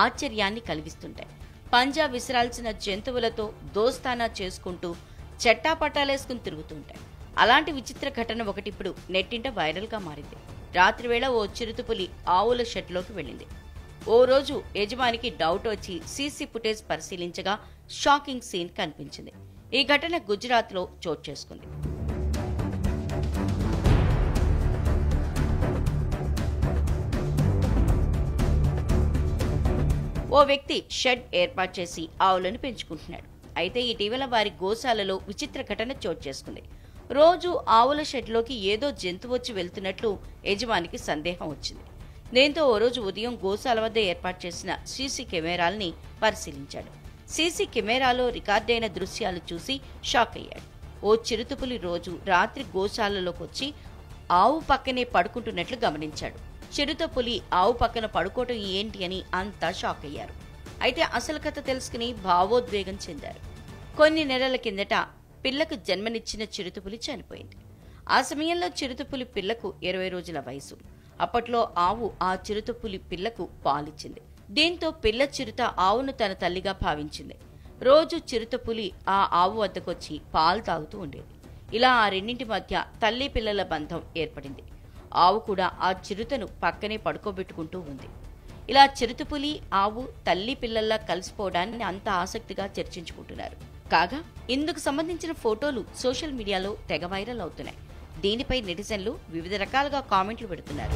ఆశ్చర్యాన్ని కలిగిస్తుంటాయి. పంజా విసిరాల్సిన జంతువులతో దోస్తానా చేసుకుంటూ చెట్టాపట్టాలేసుకుని తిరుగుతుంటాయి. అలాంటి విచిత్ర ఘటన ఒకటి ఇప్పుడు నెట్టింట వైరల్గా మారింది. రాత్రివేళ ఓ చిరుతపులి ఆవుల షెడ్లోకి వెళ్ళింది. ఓ రోజు యజమానికి డౌట్ వచ్చి సీసీ ఫుటేజ్ పరిశీలించగా షాకింగ్ సీన్ కనిపించింది. ఈ ఘటన గుజరాత్లో చోటు చేసుకుంది. ఓ వ్యక్తి షెడ్ ఏర్పాటు చేసి ఆవులను పెంచుకుంటున్నాడు. అయితే ఇటీవల వారి గోశాలలో విచిత్ర ఘటన చోటు చేసుకుంది. రోజు ఆవుల షెడ్లోకి ఏదో జంతువు వచ్చి వెళ్తున్నట్లు యజమానికి సందేహం వచ్చింది. దీంతో ఓ రోజు ఉదయం గోశాల వద్ద ఏర్పాటు చేసిన సీసీ కెమెరాల్ని పరిశీలించాడు. సీసీ కెమెరాలో రికార్డైన దృశ్యాలు చూసి షాక్ అయ్యాడు. ఓ చిరుతపులి రోజు రాత్రి గోశాలలోకి వచ్చి ఆవు పక్కనే పడుకుంటున్నట్లు గమనించాడు. చిరుతపులి ఆవు పక్కన పడుకోవటం ఏంటి అని అంతా షాక్ అయ్యారు. అయితే అసలు కథ తెలుసుకుని భావోద్వేగం చెందారు. కొన్ని నెలల కిందట పిల్లకు జన్మనిచ్చిన చిరుతపులి చనిపోయింది. ఆ సమయంలో చిరుతపులి పిల్లకు 20 రోజుల వయసు. అప్పట్లో ఆవు ఆ చిరుతపులి పిల్లకు పాలిచ్చింది. దీంతో పిల్ల చిరుత ఆవును తన తల్లిగా భావించింది. రోజు చిరుతపులి ఆ ఆవు వద్దకొచ్చి పాలు తాగుతూ ఉండేది. ఇలా ఆ రెండింటి మధ్య తల్లి పిల్లల బంధం ఏర్పడింది. ఆవు కూడా ఆ చిరుతను పక్కనే పడుకోబెట్టుకుంటూ ఉంది. ఇలా చిరుతపులి ఆవు తల్లి పిల్లల్లా కలిసిపోవడాన్ని అంత ఆసక్తిగా చర్చించుకుంటున్నారు. కాగా ఇందుకు సంబంధించిన ఫోటోలు సోషల్ మీడియాలో తెగ వైరల్ అవుతున్నాయి. దీనిపై నెటిజన్లు వివిధ రకాలుగా కామెంట్లు పెడుతున్నారు.